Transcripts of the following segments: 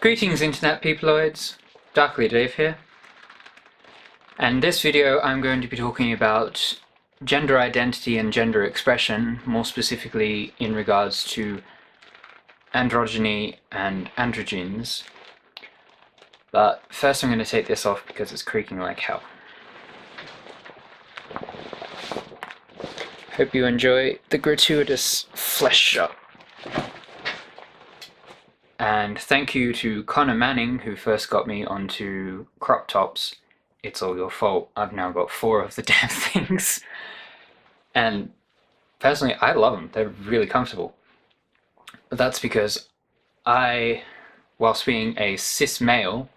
Greetings internet peopleoids, Darkly Dave here, and in this video I'm going to be talking about gender identity and gender expression, more specifically in regards to androgyny and androgynes. But first I'm going to take this off because it's creaking like hell. Hope you enjoy the gratuitous flesh shot. And thank you to Connor Manning, who first got me onto crop tops. It's all your fault. I've now got 4 of the damn things. And personally, I love them. They're really comfortable. But that's because I, whilst being a cis male,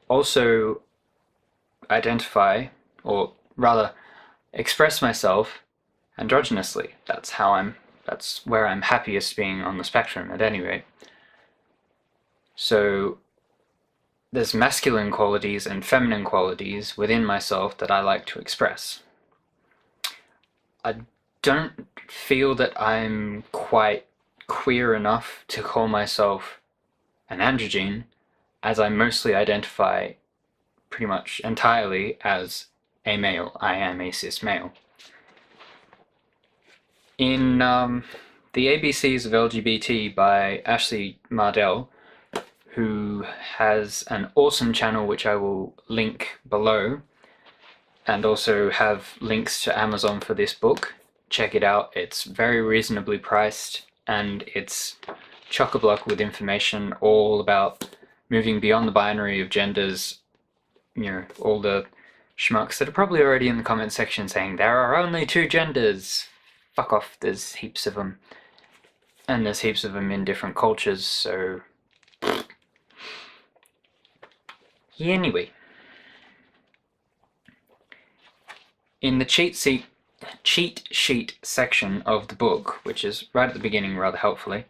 also identify, or rather, express myself androgynously. That's where I'm happiest being on the spectrum, at any rate. So there's masculine qualities and feminine qualities within myself that I like to express. I don't feel that I'm quite queer enough to call myself an androgyne, as I mostly identify pretty much entirely as a male. I am a cis male. In The ABCs of LGBT by Ashley Mardell, who has an awesome channel which I will link below, and also have links to Amazon for this book. Check it out. It's very reasonably priced, and it's chock-a-block with information all about moving beyond the binary of genders, you know, all the schmucks that are probably already in the comment section saying there are only 2 genders. Fuck off, there's heaps of them. And there's heaps of them in different cultures, so anyway, in the cheat sheet section of the book, which is right at the beginning rather helpfully,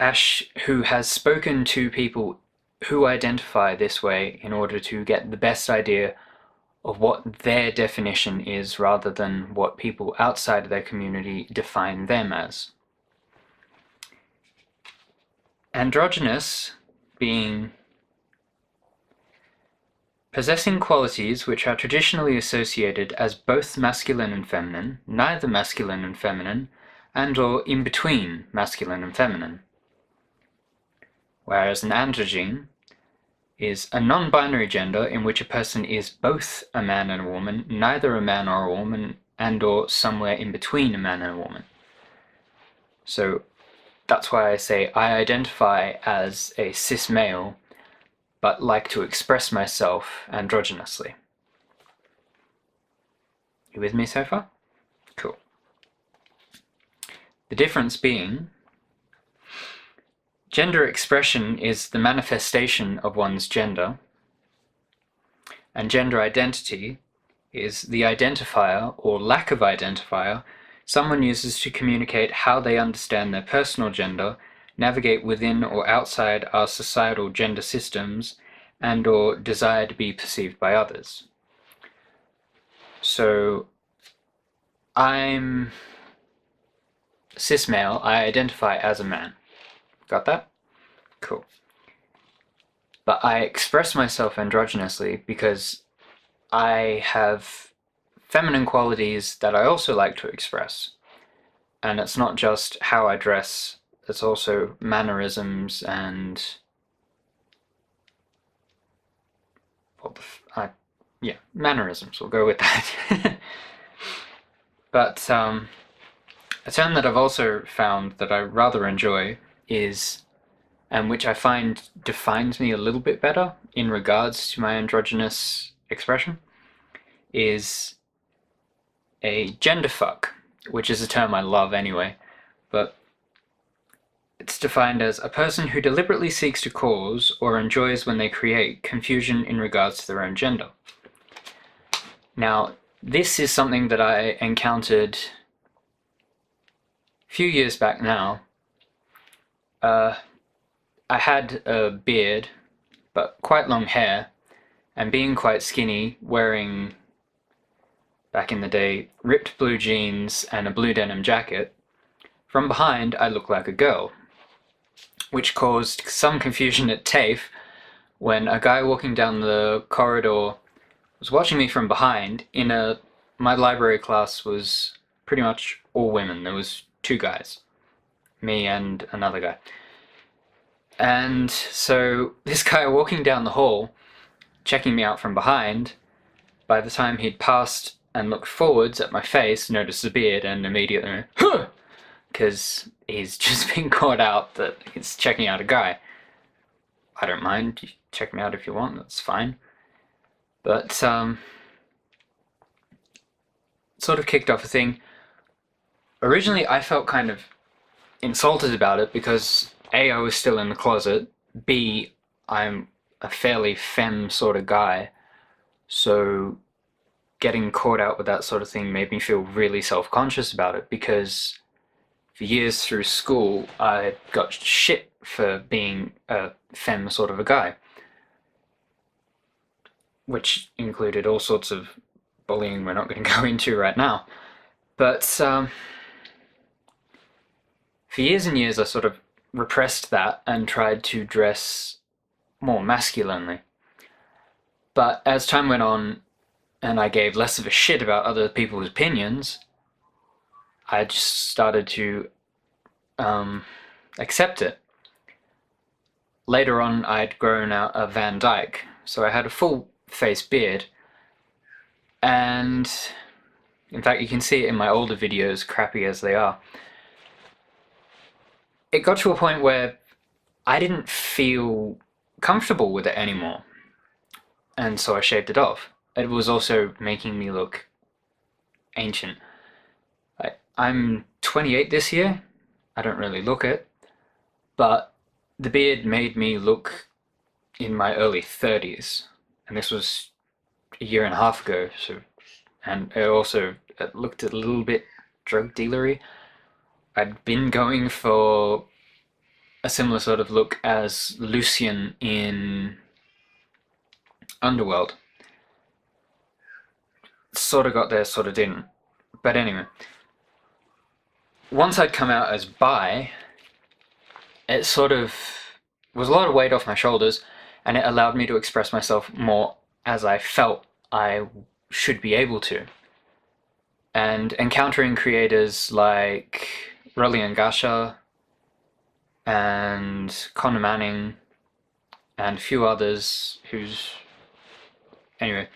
Ash, who has spoken to people who identify this way in order to get the best idea of what their definition is rather than what people outside of their community define them as. Androgynous being possessing qualities which are traditionally associated as both masculine and feminine, neither masculine and feminine, and or in between masculine and feminine. Whereas an androgyne is a non-binary gender in which a person is both a man and a woman, neither a man or a woman, and or somewhere in between a man and a woman. So that's why I say I identify as a cis male, but like to express myself androgynously. You with me so far? Cool. The difference being, gender expression is the manifestation of one's gender, and gender identity is the identifier, or lack of identifier, someone uses to communicate how they understand their personal gender, navigate within or outside our societal gender systems, and or desire to be perceived by others. So I'm cis male, I identify as a man. Got that? Cool. But I express myself androgynously because I have feminine qualities that I also like to express. And it's not just how I dress, it's also mannerisms and mannerisms, we'll go with that. But a term that I've also found that I rather enjoy is, and which I find defines me a little bit better in regards to my androgynous expression, is a genderfuck, which is a term I love anyway, but it's defined as a person who deliberately seeks to cause or enjoys when they create confusion in regards to their own gender. Now, this is something that I encountered a few years back now. I had a beard, but quite long hair, and being quite skinny, wearing, back in the day, ripped blue jeans and a blue denim jacket, from behind I looked like a girl, which caused some confusion at TAFE when a guy walking down the corridor was watching me from behind. My library class was pretty much all women. There was 2 guys, me and another guy. And so this guy walking down the hall, checking me out from behind, by the time he'd passed and looked forwards at my face, noticed the beard and immediately went, huh! Because he's just been caught out that he's checking out a guy. I don't mind, you check me out if you want, that's fine. But sort of kicked off a thing. Originally I felt kind of insulted about it because A, I was still in the closet, B, I'm a fairly femme sort of guy, so getting caught out with that sort of thing made me feel really self-conscious about it, because for years through school I got shit for being a femme sort of a guy, which included all sorts of bullying we're not going to go into right now. But for years and years I sort of repressed that and tried to dress more masculinely. But as time went on and I gave less of a shit about other people's opinions, I just started to accept it. Later on I'd grown out a Van Dyke, so I had a full face beard, and in fact you can see it in my older videos, crappy as they are. It got to a point where I didn't feel comfortable with it anymore, and so I shaved it off. It was also making me look ancient. I'm 28 this year, I don't really look it, but the beard made me look in my early 30s, and this was a year and a half ago, and it looked a little bit drug dealery. I'd been going for a similar sort of look as Lucian in Underworld. Sort of got there, sort of didn't. But anyway, once I'd come out as bi, it sort of was a lot of weight off my shoulders, and it allowed me to express myself more as I felt I should be able to. And encountering creators like Rolly Gasha and Connor Manning and a few others anyway,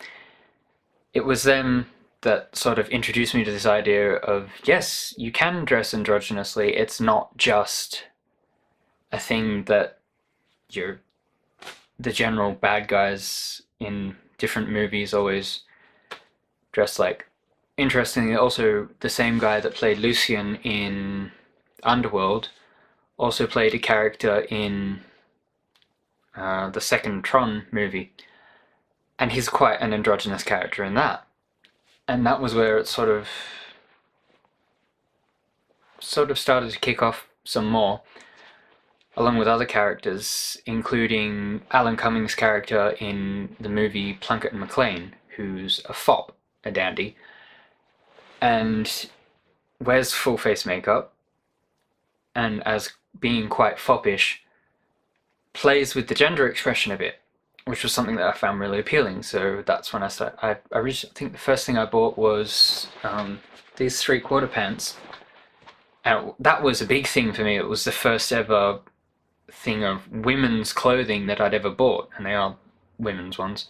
it was them that sort of introduced me to this idea of, yes, you can dress androgynously, it's not just a thing that the general bad guys in different movies always dress like. Interestingly, also the same guy that played Lucian in Underworld also played a character in the second Tron movie, and he's quite an androgynous character in that. And that was where it sort of started to kick off some more, along with other characters, including Alan Cumming's character in the movie Plunkett and McLean, who's a fop, a dandy, and wears full face makeup, and as being quite foppish, plays with the gender expression a bit, which was something that I found really appealing. So that's when I started. I think the first thing I bought was these 3/4 pants, and that was a big thing for me. It was the first ever thing of women's clothing that I'd ever bought, and they are women's ones.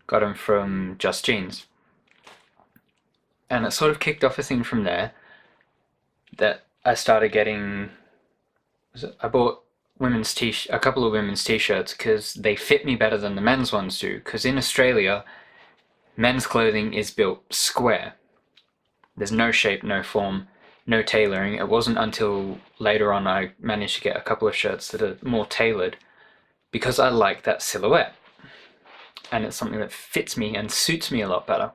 Got them from Just Jeans. And it sort of kicked off a thing from there that I started getting. I bought a couple of women's t-shirts because they fit me better than the men's ones do, because in Australia men's clothing is built square. There's no shape, no form, no tailoring. It wasn't until later on I managed to get a couple of shirts that are more tailored, because I like that silhouette, and it's something that fits me and suits me a lot better,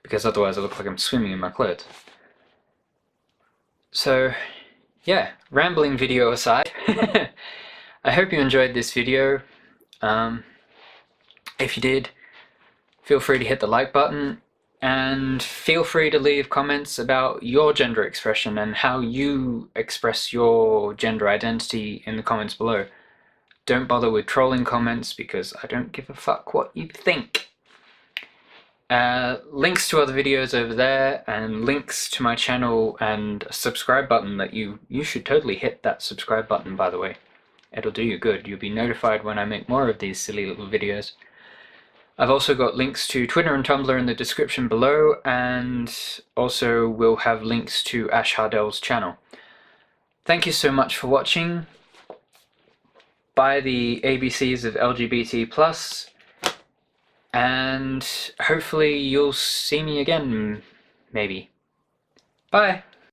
because otherwise I look like I'm swimming in my clothes. So yeah, rambling video aside, I hope you enjoyed this video. If you did, feel free to hit the like button, And feel free to leave comments about your gender expression and how you express your gender identity in the comments below. Don't bother with trolling comments because I don't give a fuck what you think. Links to other videos over there, and links to my channel, and a subscribe button that you should totally hit that subscribe button, by the way. It'll do you good. You'll be notified when I make more of these silly little videos. I've also got links to Twitter and Tumblr in the description below, and also we'll have links to Ash Hardell's channel. Thank you so much for watching. Buy the ABCs of LGBT+, and hopefully you'll see me again, maybe. Bye!